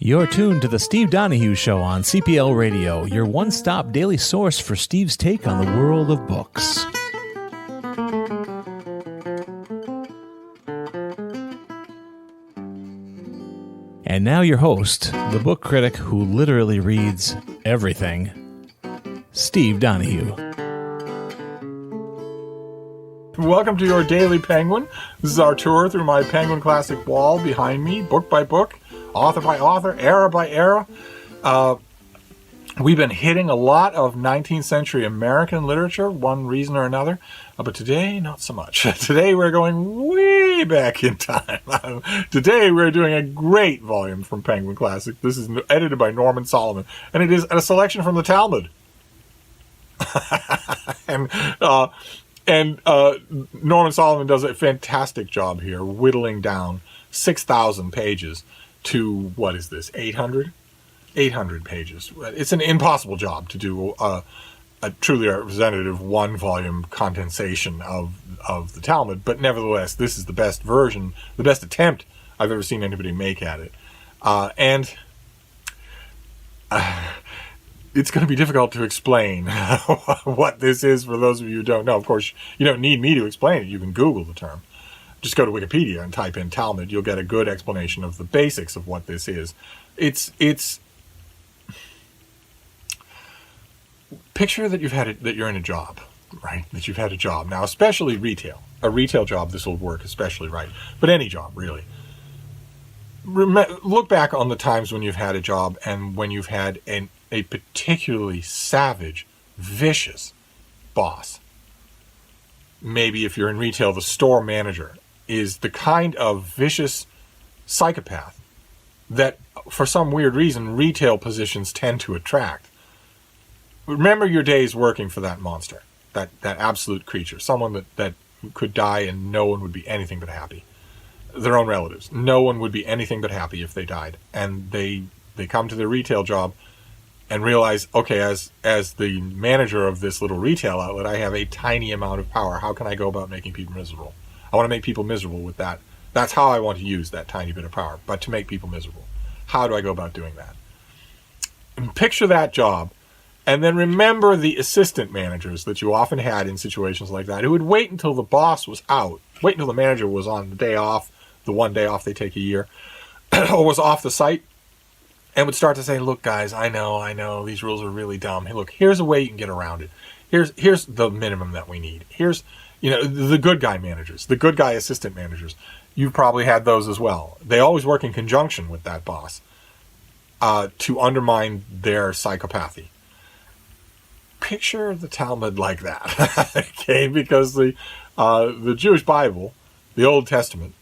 You're tuned to the Steve Donoghue Show on CPL Radio, your one-stop daily source for Steve's take on the world of books. And now your host, the book critic who literally reads everything, Steve Donoghue. Welcome to your Daily Penguin. This is our tour through my Penguin Classic wall behind me, book by book, author by author, era by era. We've been hitting a lot of 19th century American literature, one reason or another, but today, not so much. Today we're going way back in time. Today we're doing a great volume from Penguin Classic. This is edited by Norman Solomon, and it is a selection from the Talmud. And Norman Solomon does a fantastic job here, whittling down 6,000 pages to, what is this, 800? 800 pages. It's an impossible job to do a truly representative one-volume condensation of the Talmud, but nevertheless, this is the best version, the best attempt I've ever seen anybody make at it. It's going to be difficult to explain what this is for those of you who don't know. Of course, you don't need me to explain it. You can Google the term. Just go to Wikipedia and type in Talmud. You'll get a good explanation of the basics of what this is. It's picture that that you're in a job, right? That you've had a job. Now, especially retail. A retail job, this will work especially right. But any job, really. Look back on the times when you've had a job and when you've had a particularly savage, vicious boss. Maybe if you're in retail, the store manager is the kind of vicious psychopath that, for some weird reason, retail positions tend to attract. Remember your days working for that monster, that absolute creature, someone that could die and no one would be anything but happy. Their own relatives. No one would be anything but happy if they died. And they come to their retail job and realize, okay, as the manager of this little retail outlet, I have a tiny amount of power. How can I go about making people miserable? I want to make people miserable with that. That's how I want to use that tiny bit of power, but to make people miserable. How do I go about doing that? And picture that job, and then remember the assistant managers that you often had in situations like that, who would wait until the boss was out, wait until the manager was on the day off, the one day off they take a year, or was off the site, and would start to say, look, guys, I know, these rules are really dumb. Hey, look, here's a way you can get around it. Here's the minimum that we need. Here's, the good guy managers, the good guy assistant managers. You've probably had those as well. They always work in conjunction with that boss to undermine their psychopathy. Picture the Talmud like that, okay? Because the Jewish Bible, the Old Testament,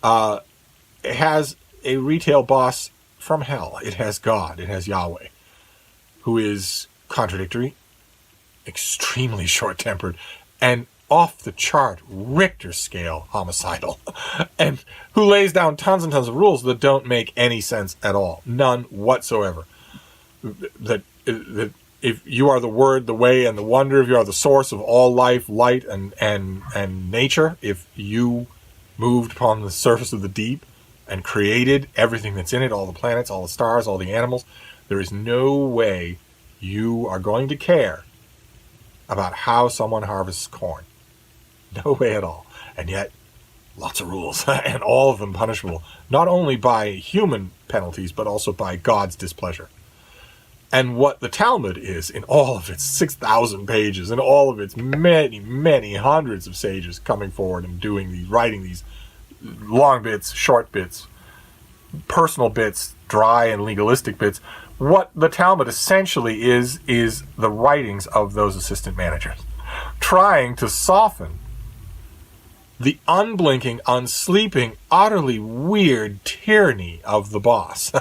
has a retail boss from hell. It has God. It has Yahweh, who is contradictory, extremely short-tempered, and off the chart, Richter scale homicidal, and who lays down tons and tons of rules that don't make any sense at all. None whatsoever. That if you are the Word, the way, and the wonder, if you are the source of all life, light, and nature, if you moved upon the surface of the deep and created everything that's in it, all the planets, all the stars, all the animals, there is no way you are going to care about how someone harvests corn. No way at all. And yet, lots of rules, and all of them punishable, not only by human penalties, but also by God's displeasure. And what the Talmud is, in all of its 6,000 pages, and all of its many, many hundreds of sages coming forward and writing these long bits, short bits, personal bits, dry and legalistic bits. What the Talmud essentially is the writings of those assistant managers, trying to soften the unblinking, unsleeping, utterly weird tyranny of the boss.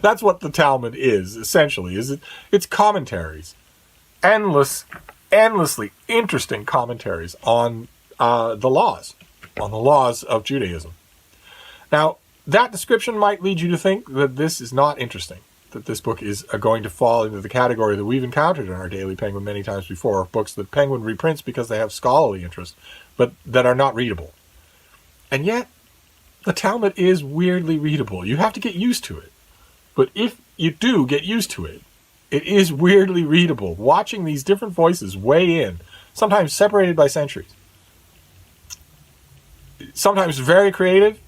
That's what the Talmud is, essentially. It's commentaries. Endlessly interesting commentaries on the laws of Judaism. Now, that description might lead you to think that this is not interesting, that this book is going to fall into the category that we've encountered in our Daily Penguin many times before, of books that Penguin reprints because they have scholarly interest, but that are not readable. And yet, the Talmud is weirdly readable. You have to get used to it. But if you do get used to it, it is weirdly readable. Watching these different voices weigh in, sometimes separated by centuries. Sometimes very creative,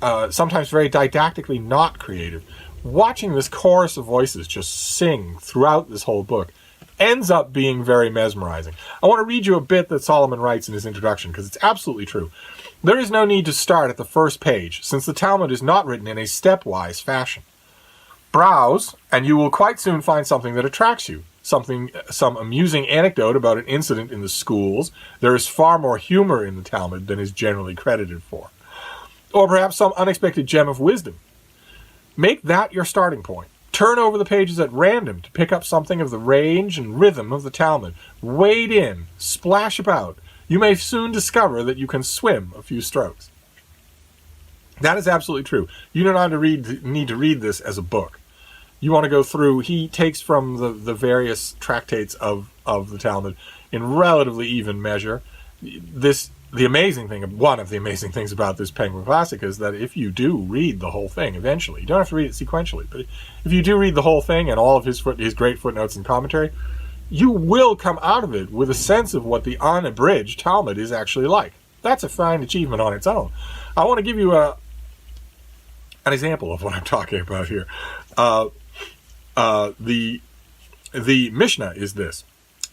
sometimes very didactically not creative. Watching this chorus of voices just sing throughout this whole book ends up being very mesmerizing. I want to read you a bit that Solomon writes in his introduction, because it's absolutely true. There is no need to start at the first page, since the Talmud is not written in a stepwise fashion. Browse, and you will quite soon find something that attracts you. Some amusing anecdote about an incident in the schools. There is far more humor in the Talmud than is generally credited for. Or perhaps some unexpected gem of wisdom. Make that your starting point. Turn over the pages at random to pick up something of the range and rhythm of the Talmud. Wade in, splash about. You may soon discover that you can swim a few strokes. That is absolutely true. You do not need to read this as a book. You want to go through, he takes from the various tractates of the Talmud in relatively even measure. One of the amazing things about this Penguin Classic is that if you do read the whole thing eventually, you don't have to read it sequentially, but if you do read the whole thing and all of his great footnotes and commentary, you will come out of it with a sense of what the unabridged Talmud is actually like. That's a fine achievement on its own. I want to give you an example of what I'm talking about here. The Mishnah is this.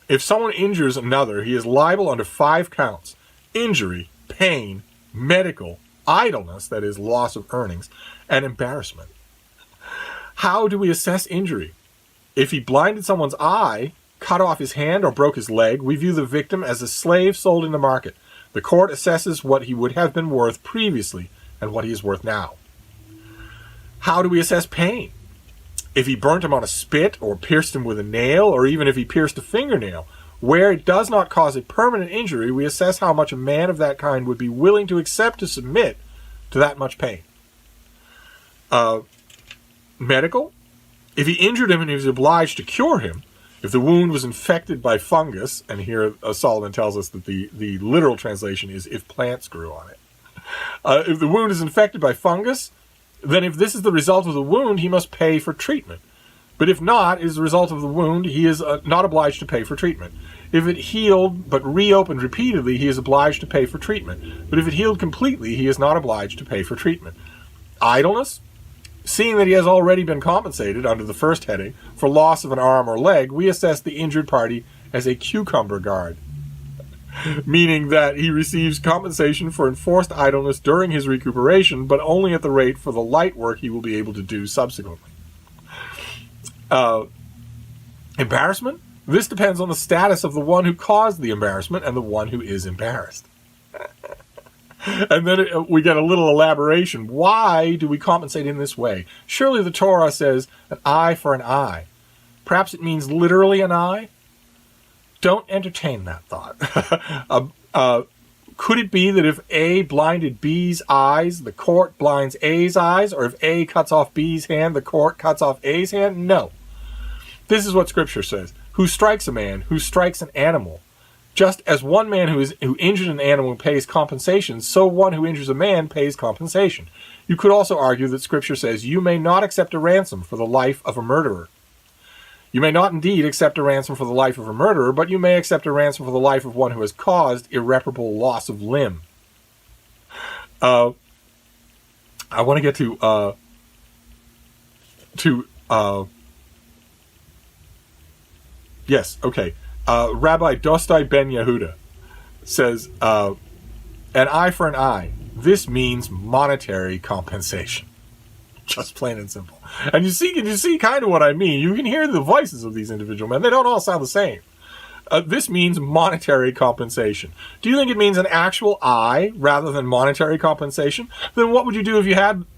If someone injures another, he is liable under 5 counts: injury, pain, medical, idleness, that is loss of earnings, and embarrassment. How do we assess injury? If he blinded someone's eye, cut off his hand, or broke his leg, we view the victim as a slave sold in the market. The court assesses what he would have been worth previously and what he is worth now. How do we assess pain? If he burnt him on a spit, or pierced him with a nail, or even if he pierced a fingernail, where it does not cause a permanent injury, we assess how much a man of that kind would be willing to accept to submit to that much pain. Medical? If he injured him and he was obliged to cure him, if the wound was infected by fungus, and here Solomon tells us that the literal translation is if plants grew on it. If the wound is infected by fungus, then if this is the result of the wound, he must pay for treatment. But if not, is the result of the wound, he is not obliged to pay for treatment. If it healed but reopened repeatedly, he is obliged to pay for treatment. But if it healed completely, he is not obliged to pay for treatment. Idleness? Seeing that he has already been compensated under the first heading for loss of an arm or leg, we assess the injured party as a cucumber guard, meaning that he receives compensation for enforced idleness during his recuperation, but only at the rate for the light work he will be able to do subsequently. Embarrassment? This depends on the status of the one who caused the embarrassment and the one who is embarrassed. And then we get a little elaboration. Why do we compensate in this way? Surely the Torah says an eye for an eye. Perhaps it means literally an eye? Don't entertain that thought. Could it be that if A blinded B's eyes, the court blinds A's eyes? Or if A cuts off B's hand, the court cuts off A's hand? No. This is what Scripture says. Who strikes a man? Who strikes an animal? Just as one man who injured an animal pays compensation, so one who injures a man pays compensation. You could also argue that Scripture says, you may not accept a ransom for the life of a murderer. You may not indeed accept a ransom for the life of a murderer, but you may accept a ransom for the life of one who has caused irreparable loss of limb. I want to get yes, okay. Rabbi Dostai Ben Yehuda says, an eye for an eye. This means monetary compensation. Just plain and simple. And you see kind of what I mean. You can hear the voices of these individual men. They don't all sound the same. This means monetary compensation. Do you think it means an actual eye rather than monetary compensation? Then what would you do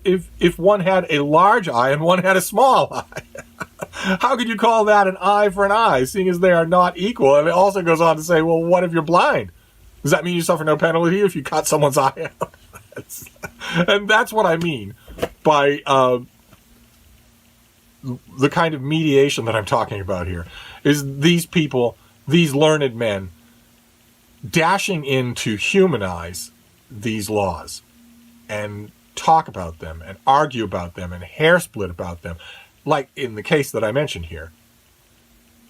if one had a large eye and one had a small eye? How could you call that an eye for an eye, seeing as they are not equal? And it also goes on to say, well, what if you're blind? Does that mean you suffer no penalty if you cut someone's eye out? And that's what I mean by the kind of mediation that I'm talking about here, is these people, these learned men, dashing in to humanize these laws and talk about them and argue about them and hair split about them, like in the case that I mentioned here.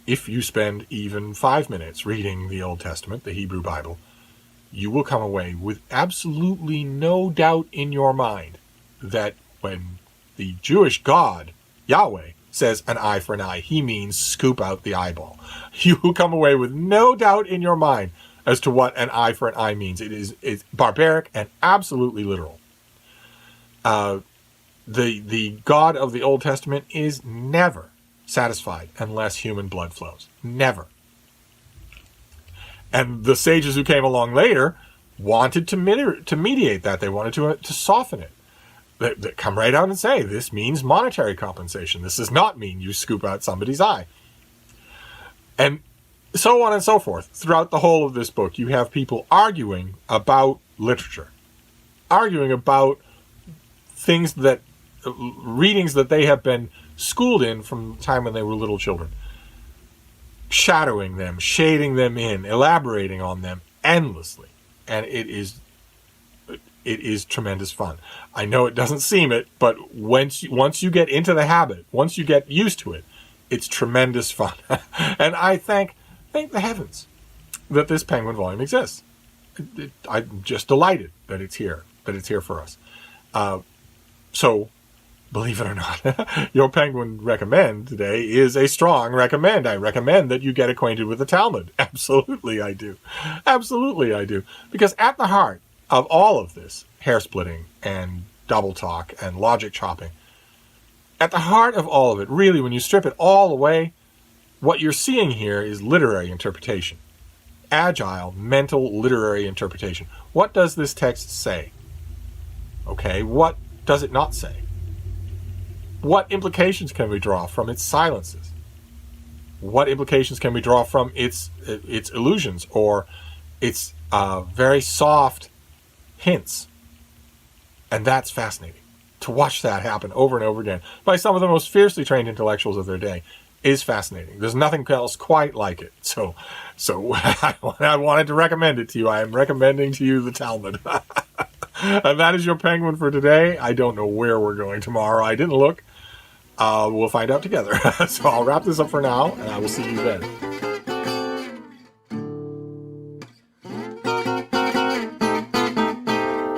If you spend even 5 minutes reading the Old Testament, the Hebrew Bible, you will come away with absolutely no doubt in your mind that when the Jewish God, Yahweh, says an eye for an eye, he means scoop out the eyeball. You will come away with no doubt in your mind as to what an eye for an eye means. It's barbaric and absolutely literal. The God of the Old Testament is never satisfied unless human blood flows. Never. And the sages who came along later wanted to mediate that. They wanted to soften it. They come right out and say, this means monetary compensation. This does not mean you scoop out somebody's eye. And so on and so forth. Throughout the whole of this book, you have people arguing about literature, arguing about things that, readings that they have been schooled in from the time when they were little children, shadowing them, shading them in, elaborating on them endlessly. And it is tremendous fun. I know it doesn't seem it, but once you get into the habit, once you get used to it, it's tremendous fun. And I thank the heavens that this Penguin volume exists. I'm just delighted that it's here for us. So, believe it or not, your Penguin recommend today is a strong recommend. I recommend that you get acquainted with the Talmud. Absolutely, I do. Absolutely, I do. Because at the heart of all of this hair splitting and double talk and logic chopping, at the heart of all of it, really, when you strip it all away, what you're seeing here is literary interpretation. Agile, mental, literary interpretation. What does this text say? Okay, what does it not say? What implications can we draw from its silences? What implications can we draw from its illusions or its very soft hints? And that's fascinating. To watch that happen over and over again by some of the most fiercely trained intellectuals of their day is fascinating. There's nothing else quite like it. So I wanted to recommend it to you. I am recommending to you the Talmud. And that is your Penguin for today. I don't know where we're going tomorrow. I didn't look. We'll find out together. So I'll wrap this up for now, and I will see you then.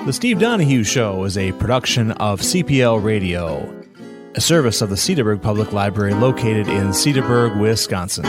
The Steve Donoghue Show is a production of CPL Radio, a service of the Cedarburg Public Library located in Cedarburg, Wisconsin.